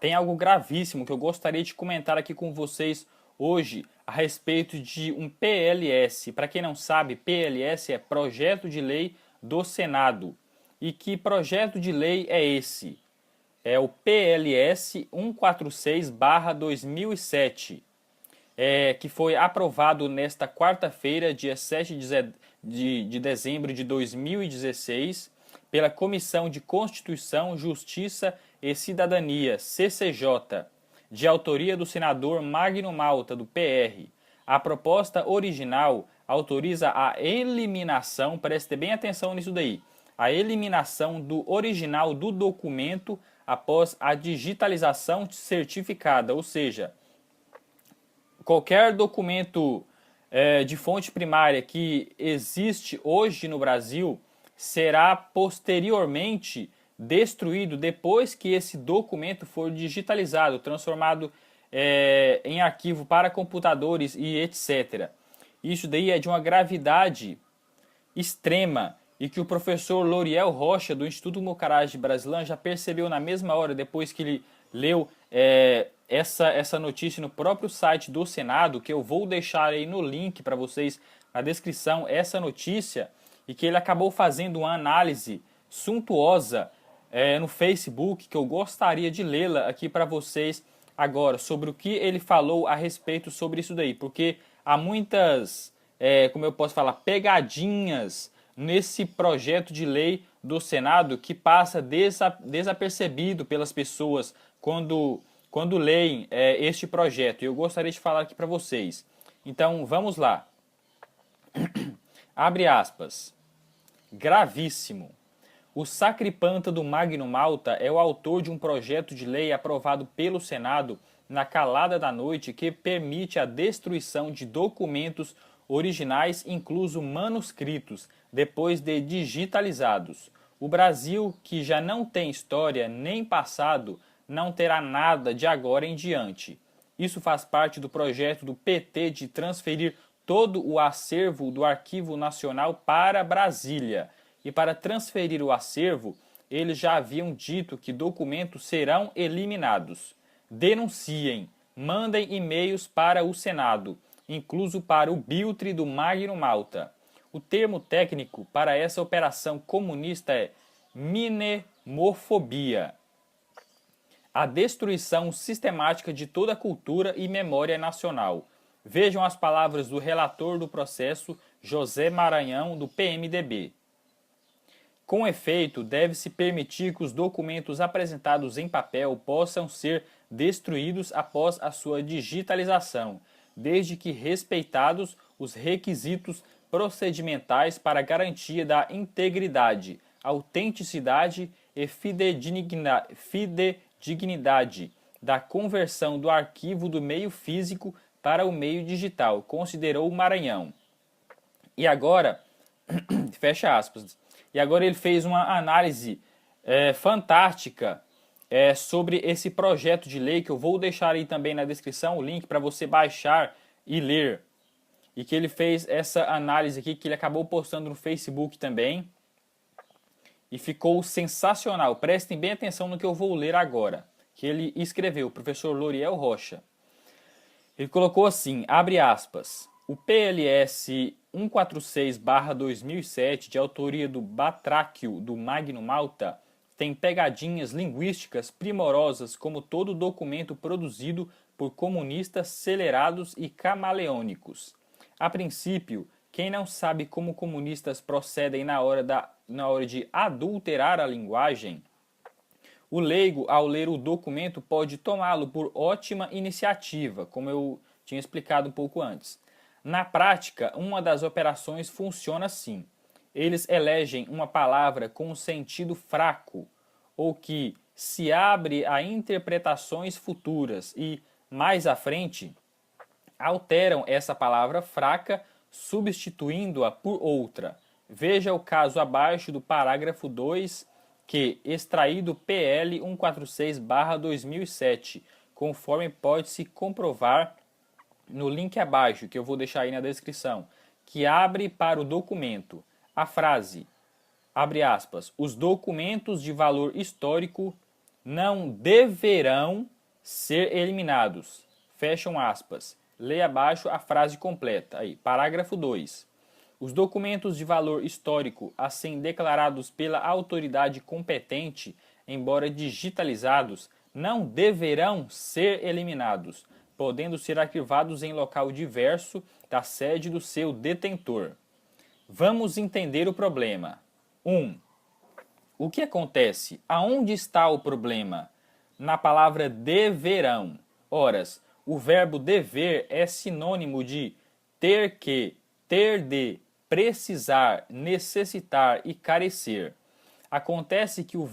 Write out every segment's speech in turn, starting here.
tem algo gravíssimo que eu gostaria de comentar aqui com vocês hoje a respeito de um PLS. Para quem não sabe, PLS é Projeto de Lei do Senado. E que projeto de lei é esse? É o PLS 146/2007, que foi aprovado nesta quarta-feira, dia 7 de dezembro de 2016, pela Comissão de Constituição, Justiça e Cidadania, CCJ, de autoria do senador Magno Malta, do PR. A proposta original autoriza a eliminação, preste bem atenção nisso daí, a eliminação do original do documento após a digitalização certificada, ou seja, qualquer documento de fonte primária que existe hoje no Brasil será posteriormente destruído depois que esse documento for digitalizado, transformado em arquivo para computadores e etc. Isso daí é de uma gravidade extrema e que o professor Loriel Rocha, do Instituto Mucaraj de Brasilândia, já percebeu na mesma hora, depois que ele leu essa notícia no próprio site do Senado, que eu vou deixar aí no link para vocês na descrição, essa notícia, e que ele acabou fazendo uma análise suntuosa no Facebook, que eu gostaria de lê-la aqui para vocês agora, sobre o que ele falou a respeito sobre isso daí, porque há muitas, como eu posso falar, pegadinhas nesse projeto de lei do Senado que passa desapercebido pelas pessoas quando leem este projeto. E eu gostaria de falar aqui para vocês. Então, vamos lá. Abre aspas. Gravíssimo. O sacripanta do Magno Malta é o autor de um projeto de lei aprovado pelo Senado na calada da noite que permite a destruição de documentos originais, incluso manuscritos, depois de digitalizados. O Brasil, que já não tem história nem passado, não terá nada de agora em diante. Isso faz parte do projeto do PT de transferir todo o acervo do Arquivo Nacional para Brasília. E para transferir o acervo, eles já haviam dito que documentos serão eliminados. Denunciem, mandem e-mails para o Senado, incluso para o Biltre do Magno Malta. O termo técnico para essa operação comunista é mnemofobia. A destruição sistemática de toda a cultura e memória nacional. Vejam as palavras do relator do processo, José Maranhão, do PMDB. Com efeito, deve-se permitir que os documentos apresentados em papel possam ser destruídos após a sua digitalização, desde que respeitados os requisitos procedimentais para a garantia da integridade, autenticidade e fidedignidade da conversão do arquivo do meio físico para o meio digital, considerou o Maranhão. E agora, fecha aspas, e agora ele fez uma análise fantástica sobre esse projeto de lei, que eu vou deixar aí também na descrição o link para você baixar e ler. E que ele fez essa análise aqui, que ele acabou postando no Facebook também. E ficou sensacional. Prestem bem atenção no que eu vou ler agora. Que ele escreveu, o professor Loriel Rocha. Ele colocou assim, abre aspas, o PLS 146/2007, de autoria do Batráquio do Magno Malta, tem pegadinhas linguísticas primorosas como todo documento produzido por comunistas acelerados e camaleônicos. A princípio, quem não sabe como comunistas procedem na hora de adulterar a linguagem, o leigo, ao ler o documento, pode tomá-lo por ótima iniciativa, como eu tinha explicado um pouco antes. Na prática, uma das operações funciona assim. Eles elegem uma palavra com um sentido fraco, ou que se abre a interpretações futuras e, mais à frente, alteram essa palavra fraca, substituindo-a por outra. Veja o caso abaixo do parágrafo 2, que, extraído PL 146/2007, conforme pode-se comprovar no link abaixo, que eu vou deixar aí na descrição, que abre para o documento a frase, abre aspas, os documentos de valor histórico não deverão ser eliminados. Fecham aspas. Leia abaixo a frase completa. Aí, parágrafo 2. Os documentos de valor histórico, assim declarados pela autoridade competente, embora digitalizados, não deverão ser eliminados, podendo ser arquivados em local diverso da sede do seu detentor. Vamos entender o problema. 1. O que acontece? Aonde está o problema? Na palavra deverão. Ora, o verbo dever é sinônimo de ter que, ter de, precisar, necessitar e carecer. Acontece que o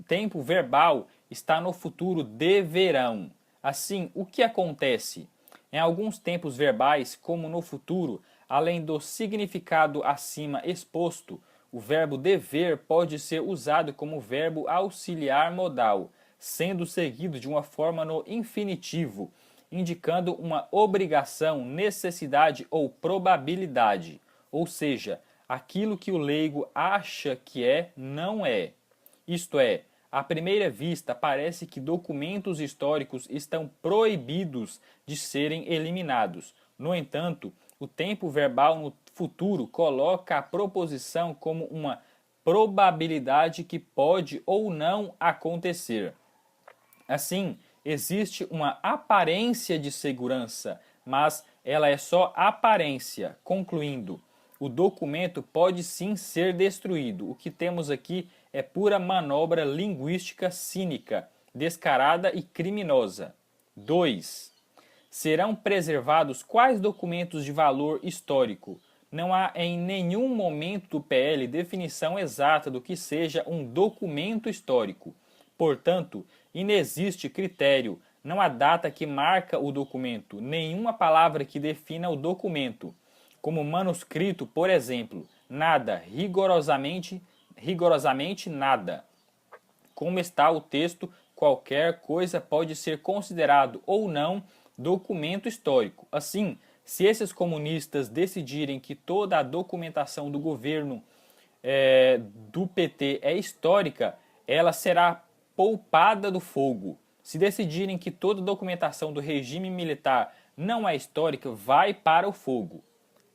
tempo verbal está no futuro deverão. Assim, o que acontece? Em alguns tempos verbais, como no futuro, além do significado acima exposto, o verbo dever pode ser usado como verbo auxiliar modal, sendo seguido de uma forma no infinitivo, indicando uma obrigação, necessidade ou probabilidade, ou seja, aquilo que o leigo acha que é, não é. Isto é, à primeira vista parece que documentos históricos estão proibidos de serem eliminados. No entanto, o tempo verbal no futuro coloca a proposição como uma probabilidade que pode ou não acontecer. Assim, existe uma aparência de segurança, mas ela é só aparência. Concluindo, o documento pode sim ser destruído. O que temos aqui é pura manobra linguística cínica, descarada e criminosa. 2. Serão preservados quais documentos de valor histórico? Não há em nenhum momento do PL definição exata do que seja um documento histórico. Portanto, inexiste critério, não há data que marca o documento, nenhuma palavra que defina o documento. Como manuscrito, por exemplo, nada, rigorosamente nada. Como está o texto, qualquer coisa pode ser considerado ou não documento histórico. Assim, se esses comunistas decidirem que toda a documentação do governo do PT é histórica, ela será poupada do fogo. Se decidirem que toda documentação do regime militar não é histórica, vai para o fogo.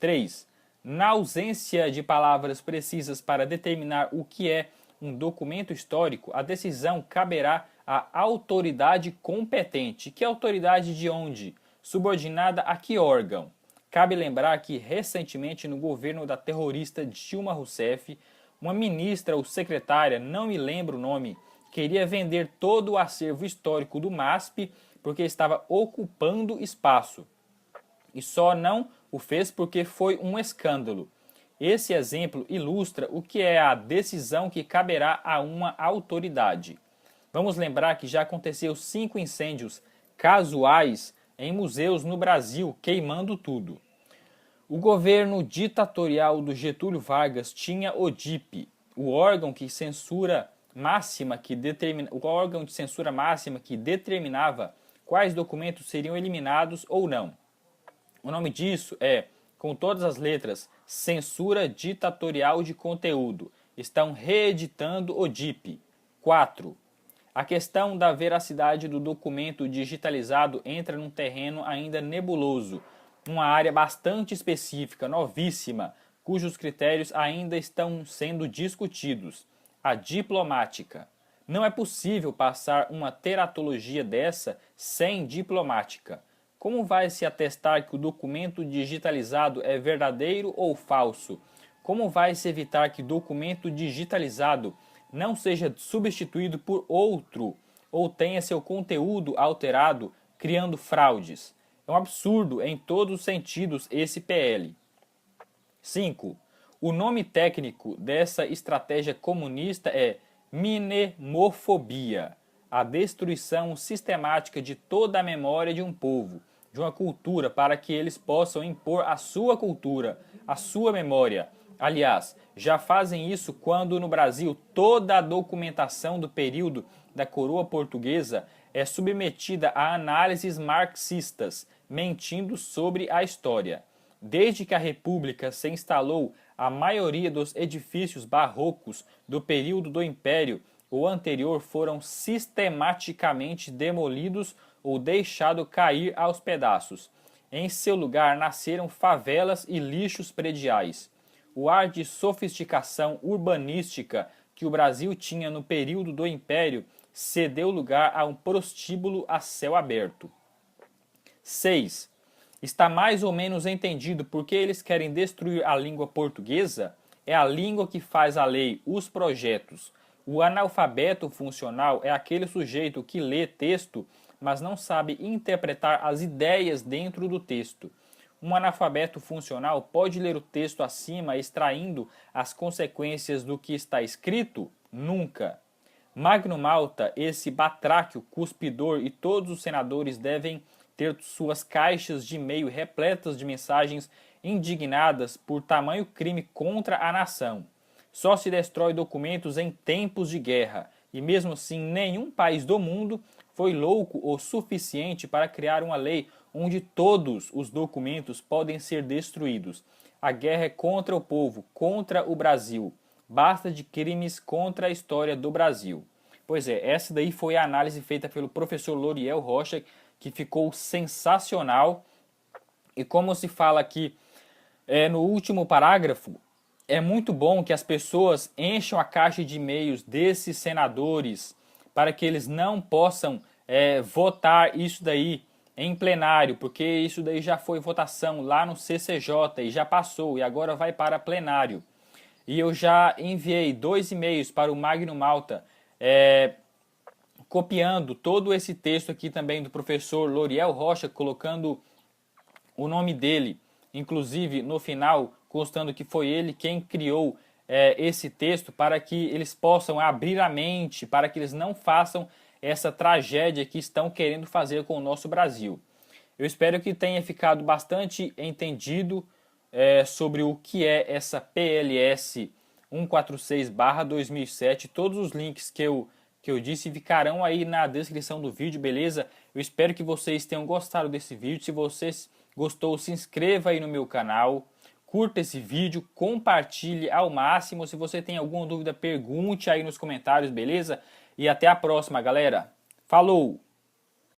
3. Na ausência de palavras precisas para determinar o que é um documento histórico, a decisão caberá à autoridade competente. Que autoridade de onde? Subordinada a que órgão? Cabe lembrar que, recentemente, no governo da terrorista Dilma Rousseff, uma ministra ou secretária, não me lembro o nome, queria vender todo o acervo histórico do MASP porque estava ocupando espaço. E só não o fez porque foi um escândalo. Esse exemplo ilustra o que é a decisão que caberá a uma autoridade. Vamos lembrar que já aconteceu 5 incêndios casuais em museus no Brasil, queimando tudo. O governo ditatorial do Getúlio Vargas tinha o DIP, o órgão de censura máxima que determinava quais documentos seriam eliminados ou não. O nome disso é, com todas as letras, Censura Ditatorial de Conteúdo. Estão reeditando o DIP. 4. A questão da veracidade do documento digitalizado entra num terreno ainda nebuloso, uma área bastante específica, novíssima, cujos critérios ainda estão sendo discutidos. A diplomática. Não é possível passar uma teratologia dessa sem diplomática. Como vai se atestar que o documento digitalizado é verdadeiro ou falso? Como vai se evitar que documento digitalizado não seja substituído por outro ou tenha seu conteúdo alterado, criando fraudes? É um absurdo em todos os sentidos esse PL. 5. O nome técnico dessa estratégia comunista é mnemofobia, a destruição sistemática de toda a memória de um povo, de uma cultura, para que eles possam impor a sua cultura, a sua memória. Aliás, já fazem isso quando no Brasil toda a documentação do período da coroa portuguesa é submetida a análises marxistas, mentindo sobre a história. Desde que a República se instalou, a maioria dos edifícios barrocos do período do Império ou anterior foram sistematicamente demolidos ou deixados cair aos pedaços. Em seu lugar nasceram favelas e lixos prediais. O ar de sofisticação urbanística que o Brasil tinha no período do Império cedeu lugar a um prostíbulo a céu aberto. 6. Está mais ou menos entendido por que eles querem destruir a língua portuguesa? É a língua que faz a lei, os projetos. O analfabeto funcional é aquele sujeito que lê texto, mas não sabe interpretar as ideias dentro do texto. Um analfabeto funcional pode ler o texto acima extraindo as consequências do que está escrito? Nunca. Magno Malta, esse batráquio, cuspidor e todos os senadores devem ter suas caixas de e-mail repletas de mensagens indignadas por tamanho crime contra a nação. Só se destrói documentos em tempos de guerra, e mesmo assim nenhum país do mundo foi louco o suficiente para criar uma lei onde todos os documentos podem ser destruídos. A guerra é contra o povo, contra o Brasil. Basta de crimes contra a história do Brasil. Pois é, essa daí foi a análise feita pelo professor Loriel Rocha, que ficou sensacional. E como se fala aqui no último parágrafo, é muito bom que as pessoas encham a caixa de e-mails desses senadores para que eles não possam votar isso daí em plenário, porque isso daí já foi votação lá no CCJ e já passou e agora vai para plenário. E eu já enviei 2 e-mails para o Magno Malta, copiando todo esse texto aqui também do professor Loriel Rocha, colocando o nome dele, inclusive no final, constando que foi ele quem criou esse texto, para que eles possam abrir a mente, para que eles não façam essa tragédia que estão querendo fazer com o nosso Brasil. Eu espero que tenha ficado bastante entendido sobre o que é essa PLS 146/2007. Todos os links que eu disse ficarão aí na descrição do vídeo, beleza? Eu espero que vocês tenham gostado desse vídeo. Se você gostou, se inscreva aí no meu canal, curta esse vídeo, compartilhe ao máximo. Se você tem alguma dúvida, pergunte aí nos comentários, beleza? E até a próxima, galera. Falou!